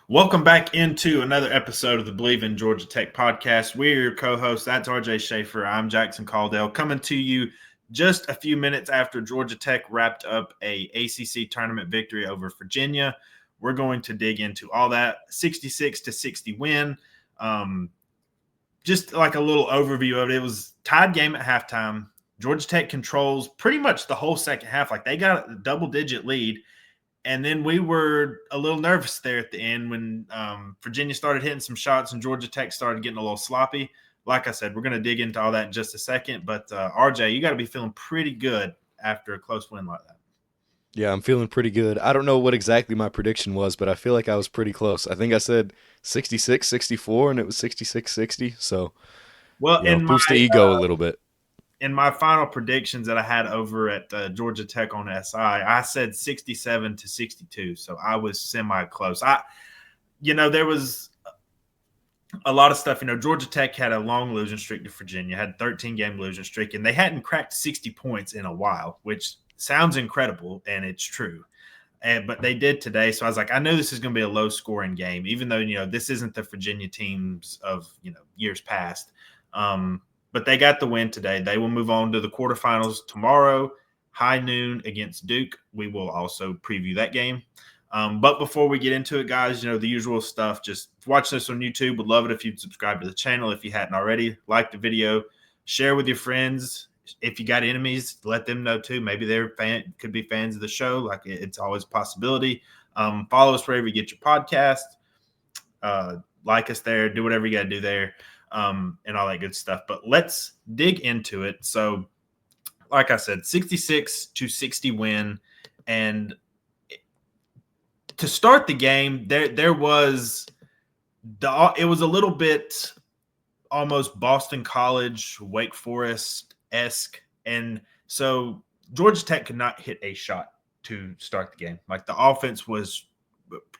Welcome back into another episode of the Believe in Georgia Tech podcast. We're your co-hosts. That's RJ Schaefer. I'm Jackson Caldell, coming to you just a few minutes after Georgia Tech wrapped up a ACC tournament victory over Virginia. We're going to dig into all that 66-60 win. Just like a little overview of it. It was tied game at halftime. Georgia Tech controls pretty much the whole second half. Like they got a double-digit lead. And then we were a little nervous there at the end when Virginia started hitting some shots and Georgia Tech started getting a little sloppy. Like I said, we're going to dig into all that in just a second. But RJ, you got to be feeling pretty good after a close win like that. Yeah, I'm feeling pretty good. I don't know what exactly my prediction was, but I feel like I was pretty close. I think I said 66-64, and it was 66-60. So, Well, boost the ego a little bit. in my final predictions that I had over at Georgia Tech on SI, I said 67-62. So I was semi close. There was a lot of stuff. Georgia Tech had a long losing streak to Virginia, had a 13-game losing streak, and they hadn't cracked 60 points in a while, which sounds incredible, and it's true. But they did today, so I was like, I know this is going to be a low-scoring game, even though this isn't the Virginia teams of years past. But they got the win today. They will move on to the quarterfinals tomorrow, high noon against Duke. We will also preview that game. But before we get into it, guys, the usual stuff. Just watch this on YouTube. Would love it if you'd subscribe to the channel if you hadn't already. Like the video, share with your friends. If you got enemies, let them know too. Maybe they're could be fans of the show. Like it's always a possibility. Follow us wherever you get your podcast. Like us there. Do whatever you got to do there, and all that good stuff. But let's dig into it. So, like I said, 66-60 win, and to start the game, it was a little bit almost Boston College, Wake Forest-esque. And so Georgia Tech could not hit a shot to start the game. Like the offense was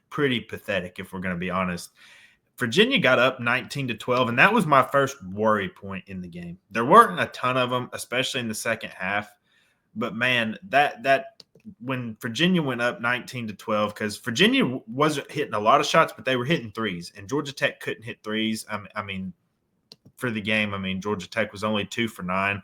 pretty pathetic, if we're going to be honest. Virginia got up 19-12, and that was my first worry point in the game. There weren't a ton of them, especially in the second half. But man, that when Virginia went up 19-12, because Virginia wasn't hitting a lot of shots, but they were hitting threes, and Georgia Tech couldn't hit threes. I mean, for the game, Georgia Tech was only 2 for 9.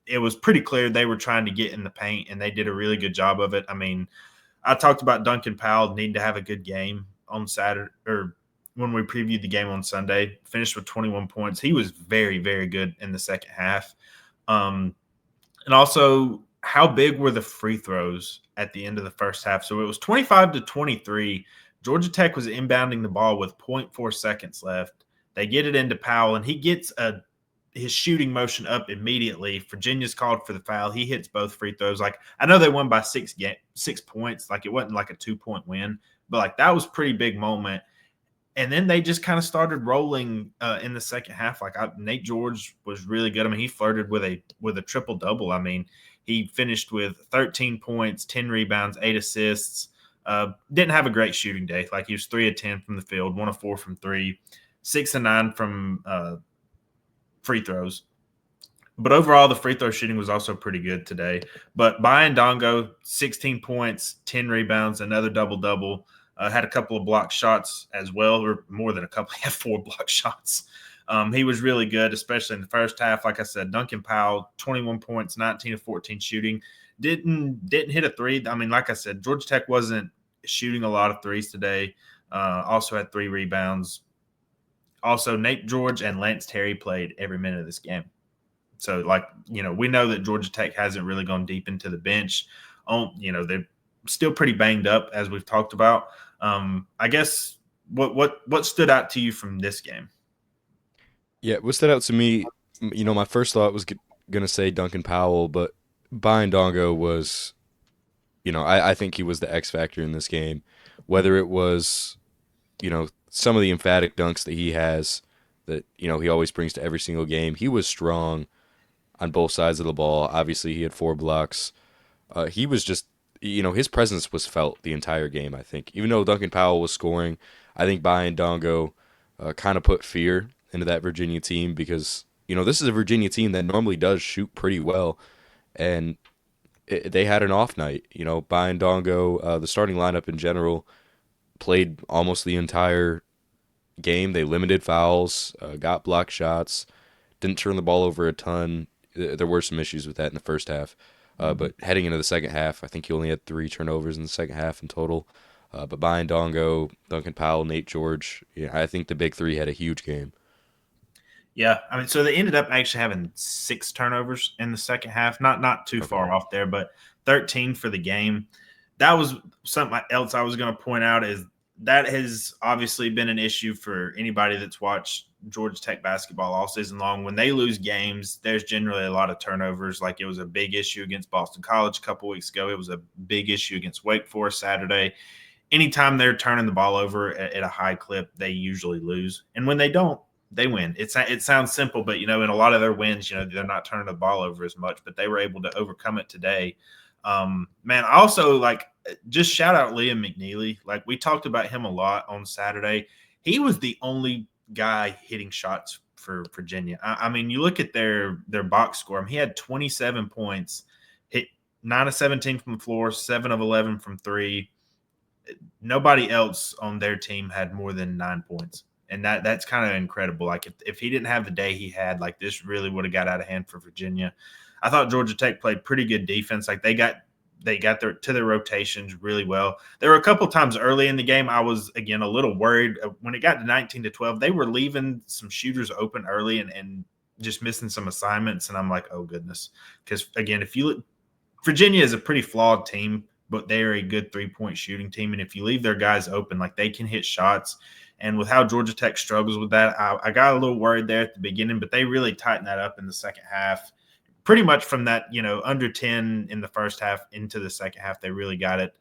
It was pretty clear they were trying to get in the paint, and they did a really good job of it. I talked about Duncan Powell needing to have a good game on Saturday, or when we previewed the game on Sunday. Finished with 21 points. He was very, very good in the second half. And also, how big were the free throws at the end of the first half? So it was 25-23. Georgia Tech was inbounding the ball with 0.4 seconds left. They get it into Powell, and he gets his shooting motion up immediately. Virginia's called for the foul. He hits both free throws. Like, I know they won by 6 points. Like, it wasn't like a 2-point win, but like that was a pretty big moment. And then they just kind of started rolling in the second half. Like Nate George was really good. He flirted with a triple double. He finished with 13 points, 10 rebounds, 8 assists. Didn't have a great shooting day. Like he was 3 of 10 from the field, 1 of 4 from 3, 6 of 9 from free throws. But overall, the free throw shooting was also pretty good today. But Dongo, 16 points, 10 rebounds, another double-double. Had a couple of block shots as well, or more than a couple. He had 4 block shots. He was really good, especially in the first half. Like I said, Duncan Powell, 21 points, 19 of 14 shooting. Didn't hit a three. Like I said, Georgia Tech wasn't shooting a lot of threes today. Also had 3 rebounds. Also, Nate George and Lance Terry played every minute of this game. So, we know that Georgia Tech hasn't really gone deep into the bench. They're still pretty banged up, as we've talked about. I guess what stood out to you from this game? Yeah, what stood out to me, my first thought was going to say Duncan Powell, but Dongo was, I think he was the X factor in this game. Whether it was, some of the emphatic dunks that he has that, he always brings to every single game. He was strong on both sides of the ball. Obviously, he had 4 blocks. He was just, his presence was felt the entire game, I think. Even though Duncan Powell was scoring, I think Dongo kind of put fear into that Virginia team because, this is a Virginia team that normally does shoot pretty well. And they had an off night. Dongo, the starting lineup in general, played almost the entire game. They limited fouls, got block shots, didn't turn the ball over a ton. There were some issues with that in the first half. Mhm. But heading into the second half, I think he only had 3 turnovers in the second half in total. But Brian Dongo, Duncan Powell, Nate George, yeah, I think the big three had a huge game. Yeah, I mean, so they ended up actually having 6 turnovers in the second half. Not too Okay. far off there, but 13 for the game. That was something else I was going to point out is that has obviously been an issue for anybody that's watched Georgia Tech basketball all season long. When they lose games, there's generally a lot of turnovers. Like it was a big issue against Boston College a couple weeks ago. It was a big issue against Wake Forest Saturday. Anytime they're turning the ball over at a high clip, they usually lose. And when they don't, they win. It sounds simple, but in a lot of their wins, they're not turning the ball over as much, but they were able to overcome it today. Man, I also like just shout out Liam McNeely. Like we talked about him a lot on Saturday. He was the only guy hitting shots for Virginia. I mean, you look at their box score. I mean, he had 27 points, hit 9 of 17 from the floor, 7 of 11 from three. Nobody else on their team had more than 9 points. And that's kind of incredible. Like if he didn't have the day he had, like this really would have got out of hand for Virginia. I thought Georgia Tech played pretty good defense. Like they got their rotations really well. There were a couple times early in the game I was again a little worried when it got to 19-12. They were leaving some shooters open early and just missing some assignments, and I'm like, oh goodness, because again, if you look, Virginia is a pretty flawed team, but they are a good 3-point shooting team. And if you leave their guys open, like they can hit shots. And with how Georgia Tech struggles with that, I got a little worried there at the beginning, but they really tightened that up in the second half. Pretty much from that, under 10 in the first half into the second half, they really got it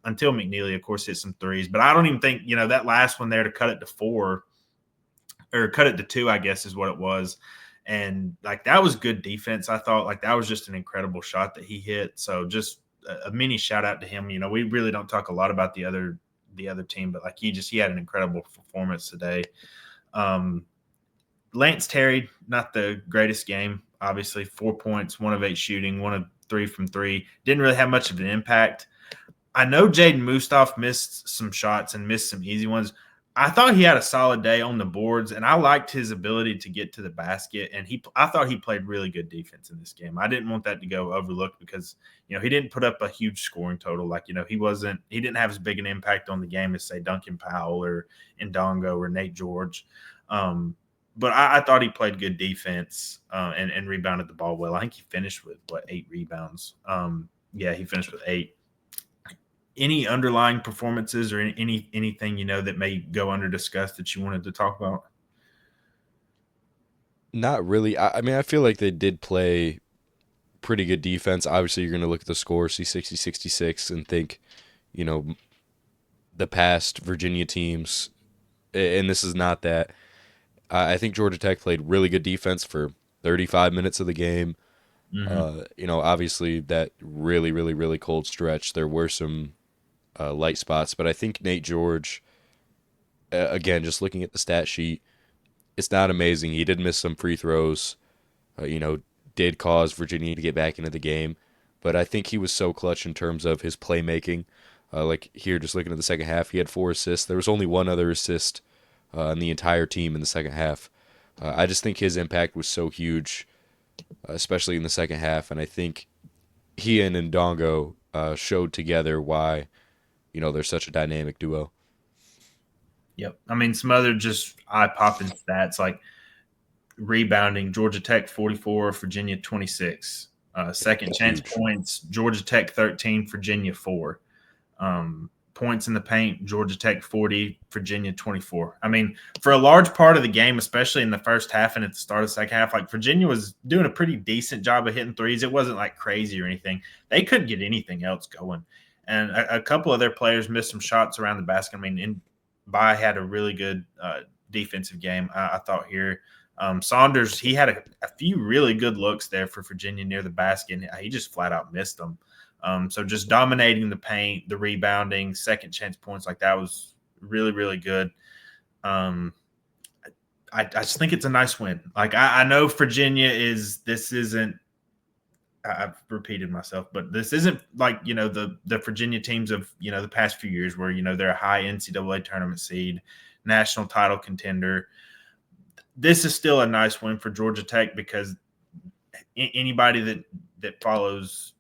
until McNeely, of course, hit some threes. But I don't even think, that last one there to cut it to 4 or cut it to 2, I guess is what it was. And like that was good defense. I thought like that was just an incredible shot that he hit. So just a mini shout out to him. We really don't talk a lot about the other team, but like he had an incredible performance today. Um, Lance Terry, not the greatest game. Obviously, 4 points, 1 of 8 shooting, 1 of 3 from three. Didn't really have much of an impact. I know Jaden Mustaf missed some shots and missed some easy ones. I thought he had a solid day on the boards, and I liked his ability to get to the basket. And I thought he played really good defense in this game. I didn't want that to go overlooked because he didn't put up a huge scoring total. Like he didn't have as big an impact on the game as say Duncan Powell or Ndongo or Nate George. But I thought he played good defense and rebounded the ball well. I think he finished with 8 rebounds. Yeah, he finished with 8. Any underlying performances or anything that may go under discussed that you wanted to talk about? Not really. I mean, I feel like they did play pretty good defense. Obviously, you're going to look at the score, see 60-66, and think, you know, the past Virginia teams, and this is not that. I think Georgia Tech played really good defense for 35 minutes of the game. Mm-hmm. Obviously, that really, really, really cold stretch, there were some light spots, but I think Nate George, again, just looking at the stat sheet, it's not amazing. He did miss some free throws, you know, did cause Virginia to get back into the game, but I think he was so clutch in terms of his playmaking. Like here, just looking at the second half, he had 4 assists. There was only one other assist on the entire team in the second half. I just think his impact was so huge, especially in the second half, and I think he and Ndongo showed together why they're such a dynamic duo. Yep. I mean, some other just eye popping stats like rebounding, Georgia Tech 44, Virginia 26. Second chance Huge. points, Georgia Tech 13, Virginia 4. Points in the paint, Georgia Tech 40, Virginia 24. I mean, for a large part of the game, especially in the first half and at the start of the second half, like Virginia was doing a pretty decent job of hitting threes. It wasn't like crazy or anything. They couldn't get anything else going. And a couple of their players missed some shots around the basket. I mean, Bai had a really good defensive game, I thought here. Saunders, he had a few really good looks there for Virginia near the basket. And he just flat out missed them. So just dominating the paint, the rebounding, second chance points like that was really, really good. I just think it's a nice win. Like I know Virginia this isn't I've repeated myself, but this isn't like, the Virginia teams of, the past few years where, they're a high NCAA tournament seed, national title contender. This is still a nice win for Georgia Tech because anybody that follows,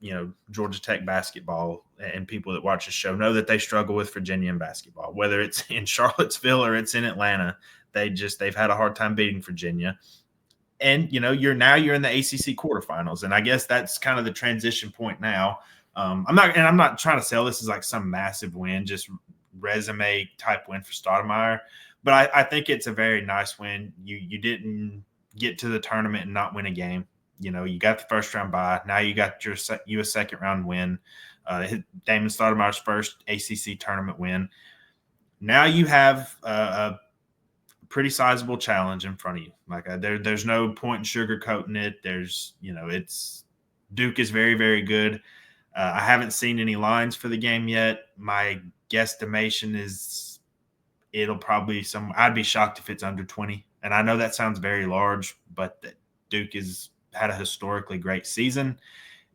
Georgia Tech basketball and people that watch the show know that they struggle with Virginia in basketball, whether it's in Charlottesville or it's in Atlanta. They've had a hard time beating Virginia. And you're in the ACC quarterfinals, and I guess that's kind of the transition point now. I'm not trying to sell this as like some massive win, just resume type win for Stoudemire, but I think it's a very nice win. You didn't get to the tournament and not win a game. You got the first round bye. Now you got you a second round win. Damon Stoudemire's first ACC tournament win. Now you have a pretty sizable challenge in front of you. Like there's no point in sugarcoating it. It's Duke is very, very good. I haven't seen any lines for the game yet. My guesstimation is it'll probably I'd be shocked if it's under 20. And I know that sounds very large, but Duke has had a historically great season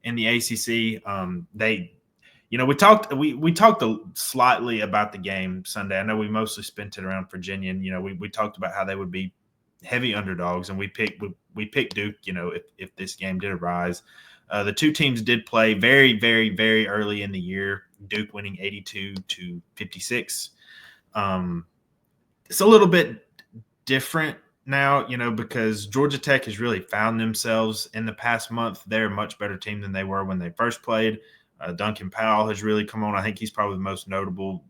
in the ACC. We talked slightly about the game Sunday. I know we mostly spent it around Virginia, and we talked about how they would be heavy underdogs, and we picked Duke. If this game did arise, the two teams did play very, very, very early in the year. Duke winning 82-56. It's a little bit different now, because Georgia Tech has really found themselves in the past month. They're a much better team than they were when they first played. Duncan Powell has really come on. I think he's probably the most notable,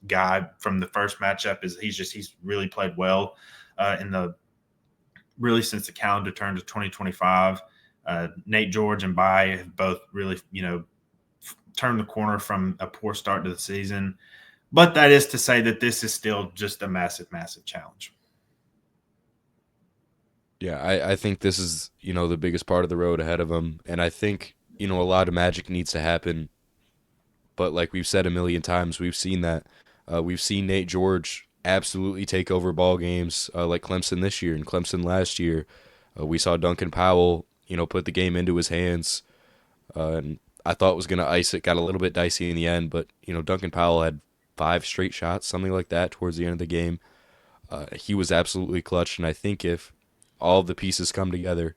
guy from the first matchup. He's really played well since the calendar turned to 2025. Nate George and Bai have both really, turned the corner from a poor start to the season. But that is to say that this is still just a massive, massive challenge. Yeah, I think this is, the biggest part of the road ahead of them. And I think, a lot of magic needs to happen. But like we've said a million times, we've seen that. We've seen Nate George absolutely take over ball games like Clemson this year and Clemson last year. We saw Duncan Powell, put the game into his hands. And I thought was going to ice it. Got a little bit dicey in the end. But, Duncan Powell had 5 straight shots, something like that, towards the end of the game. He was absolutely clutch. And I think if all of the pieces come together,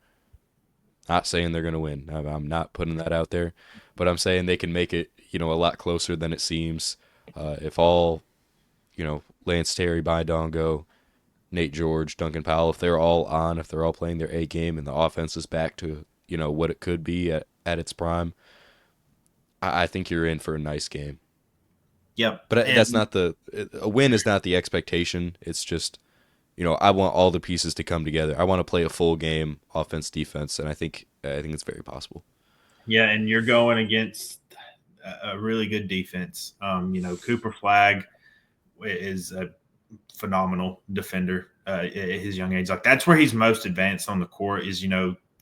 not saying they're going to win. I'm not putting that out there, but I'm saying they can make it, a lot closer than it seems. If all, Lance Terry, Dongo, Nate George, Duncan Powell, if they're all on, if they're all playing their A game and the offense is back to, what it could be at its prime, I think you're in for a nice game. Yep. But that's not a win is not the expectation. It's just, I want all the pieces to come together. I want to play a full game, offense, defense, and I think it's very possible. Yeah, and you're going against a really good defense. Cooper Flagg is a phenomenal defender at his young age. Like that's where he's most advanced on the court is,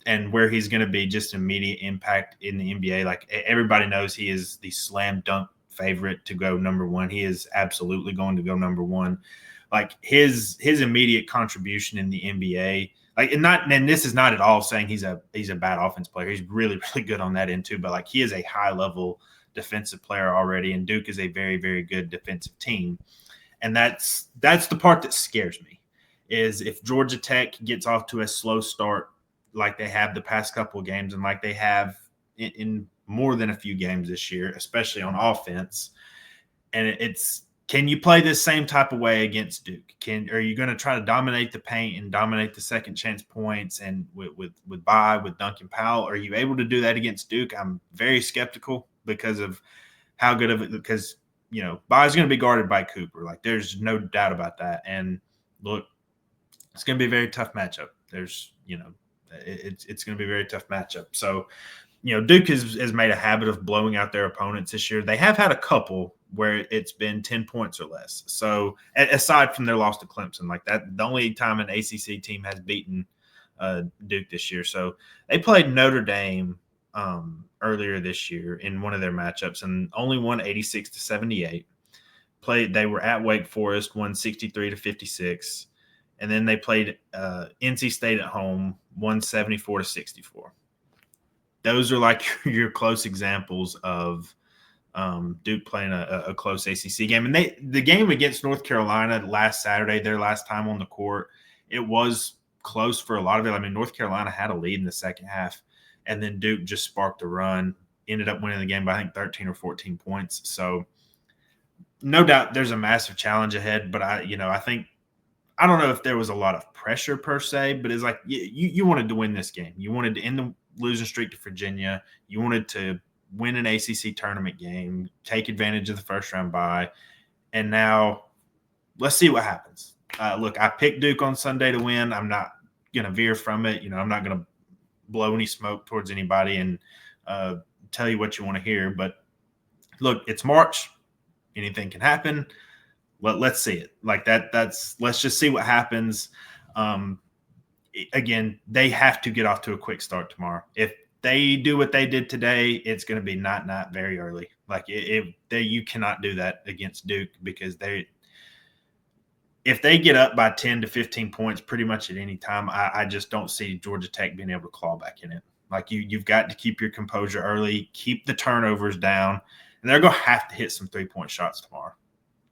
and where he's going to be just immediate impact in the NBA. Like everybody knows he is the slam dunk favorite to go number one. He is absolutely going to go number one. Like his immediate contribution in the NBA, and this is not at all saying he's a bad offense player. He's really, really good on that end too. But like he is a high level defensive player already, and Duke is a very, very good defensive team. And that's the part that scares me is if Georgia Tech gets off to a slow start like they have the past couple of games and like they have in more than a few games this year, especially on offense. And it's can you play this same type of way against Duke? Are you going to try to dominate the paint and dominate the second chance points and with Duncan Powell? Are you able to do that against Duke? I'm very skeptical because of how good of it because Bai's going to be guarded by Cooper. Like there's no doubt about that. And look, it's going to be a very tough matchup. There's it's going to be a very tough matchup. So Duke has made a habit of blowing out their opponents this year. They have had a couple where it's been 10 points or less. So aside from their loss to Clemson, like that, the only time an ACC team has beaten Duke this year. So they played Notre Dame earlier this year in one of their matchups and only won 86-78. They were at Wake Forest, won 63-56. And then they played NC State at home, won 74-64. those are like your close examples of Duke playing a close ACC game. And the game against North Carolina last Saturday, their last time on the court, it was close for a lot of it. I mean, North Carolina had a lead in the second half, and then Duke just sparked a run, ended up winning the game by I think 13 or 14 points. So no doubt there's a massive challenge ahead, but I think I don't know if there was a lot of pressure per se, but it's like you wanted to win this game. You wanted to end the losing streak to Virginia. You wanted to win an ACC tournament game, take advantage of the first round bye, and now let's see what happens. Look, I picked Duke on Sunday to win. I'm not going to veer from it. I'm not going to blow any smoke towards anybody and tell you what you want to hear. But look, it's March. Anything can happen. Let's see it like that. Let's just see what happens. Again, they have to get off to a quick start tomorrow. If they do what they did today, it's going to be not very early. Like you cannot do that against Duke because if they get up by 10 to 15 points pretty much at any time, I just don't see Georgia Tech being able to claw back in it. Like you've got to keep your composure early, keep the turnovers down, and they're going to have to hit some 3-point shots tomorrow.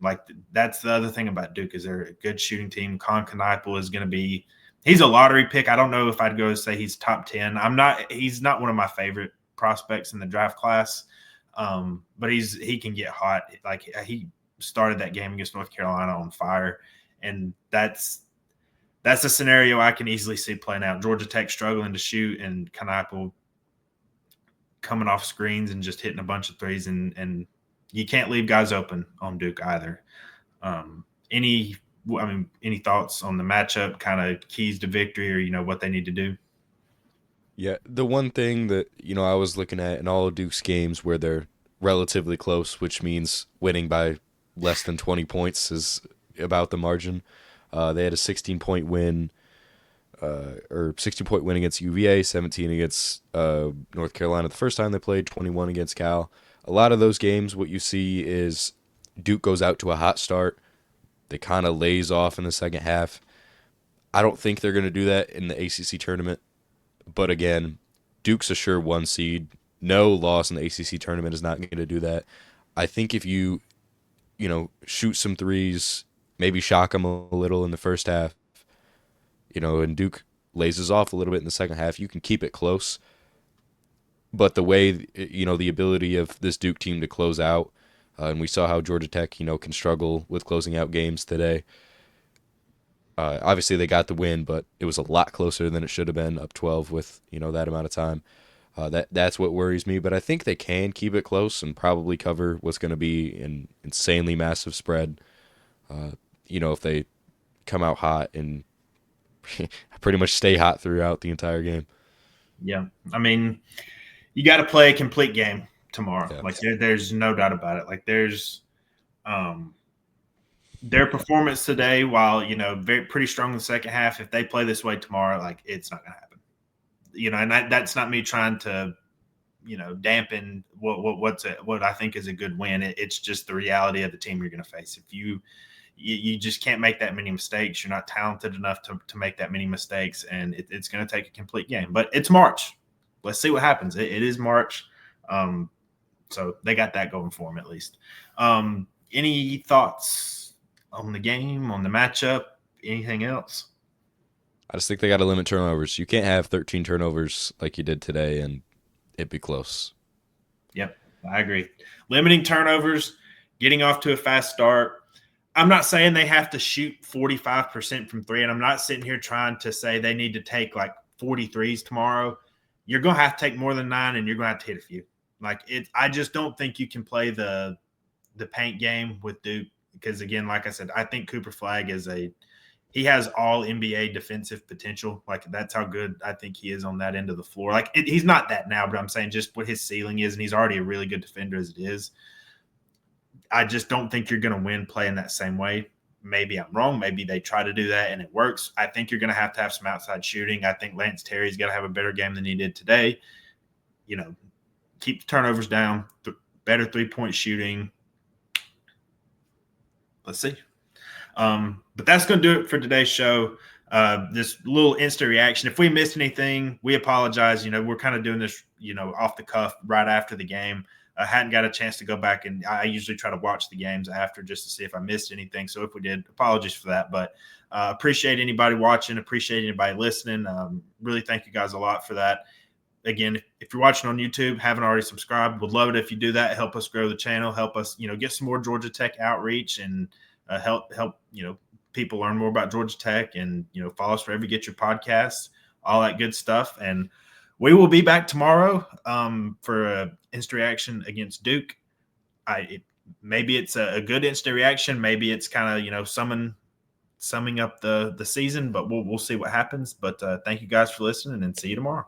Like that's the other thing about Duke is they're a good shooting team. Con Kniple is going to be – he's a lottery pick. I don't know if I'd go say he's top 10. He's not one of my favorite prospects in the draft class, but he can get hot. Like he started that game against North Carolina on fire, and that's a scenario I can easily see playing out. Georgia Tech struggling to shoot and Kniple coming off screens and just hitting a bunch of threes, and you can't leave guys open on Duke either. Any thoughts on the matchup, kind of keys to victory, or what they need to do? Yeah, the one thing that I was looking at in all of Duke's games where they're relatively close, which means winning by less than 20 points is about the margin. They had a 16-point win, or 16-point win against UVA, 17 against North Carolina the first time they played, 21 against Cal. A lot of those games, what you see is Duke goes out to a hot start. They kind of lays off in the second half. I don't think they're going to do that in the ACC tournament. But again, Duke's a sure 1 seed. No loss in the ACC tournament is not going to do that. I think if you shoot some threes, maybe shock them a little in the first half, and Duke lays off a little bit in the second half, you can keep it close. But the way, the ability of this Duke team to close out, and we saw how Georgia Tech, can struggle with closing out games today. Obviously, they got the win, but it was a lot closer than it should have been, up 12 with, that amount of time. That's what worries me. But I think they can keep it close and probably cover what's going to be an insanely massive spread. If they come out hot and pretty much stay hot throughout the entire game. Yeah. I mean, you got to play a complete game tomorrow. Yeah. Like there's no doubt about it. Like there's their performance today, while pretty strong in the second half. If they play this way tomorrow, like it's not going to happen. And that's not me trying to dampen what I think is a good win. It's just the reality of the team you're going to face. If you just can't make that many mistakes, you're not talented enough to make that many mistakes, and it's going to take a complete game. But it's March. Let's see what happens. It is March. So they got that going for them at least. Any thoughts on the game, on the matchup, anything else? I just think they got to limit turnovers. You can't have 13 turnovers like you did today and it'd be close. Yep, I agree. Limiting turnovers, getting off to a fast start. I'm not saying they have to shoot 45% from three, and I'm not sitting here trying to say they need to take like 43s tomorrow. You're going to have to take more than 9, and you're going to have to hit a few. I just don't think you can play the paint game with Duke because, again, like I said, I think Cooper Flagg he has all NBA defensive potential. Like that's how good I think he is on that end of the floor. Like he's not that now, but I'm saying just what his ceiling is, and he's already a really good defender as it is. I just don't think you're going to win playing that same way. Maybe I'm wrong. Maybe they try to do that and it works. I think you're going to have some outside shooting. I think Lance Terry's got to have a better game than he did today. Keep the turnovers down, better 3-point shooting. Let's see. But that's going to do it for today's show. this little instant reaction. If we missed anything, we apologize. We're kind of doing this, off the cuff right after the game. I hadn't got a chance to go back, and I usually try to watch the games after just to see if I missed anything. So if we did, apologies for that. But appreciate anybody watching, appreciate anybody listening. Really thank you guys a lot for that. Again, if you're watching on YouTube, haven't already subscribed, would love it if you do that. Help us grow the channel, help us, get some more Georgia Tech outreach, and help people learn more about Georgia Tech, and follow us wherever you get your podcasts, all that good stuff. And we will be back tomorrow for an instant reaction against Duke. Maybe it's a good instant reaction, maybe it's kind of summing up the season, but we'll see what happens. But thank you guys for listening, and see you tomorrow.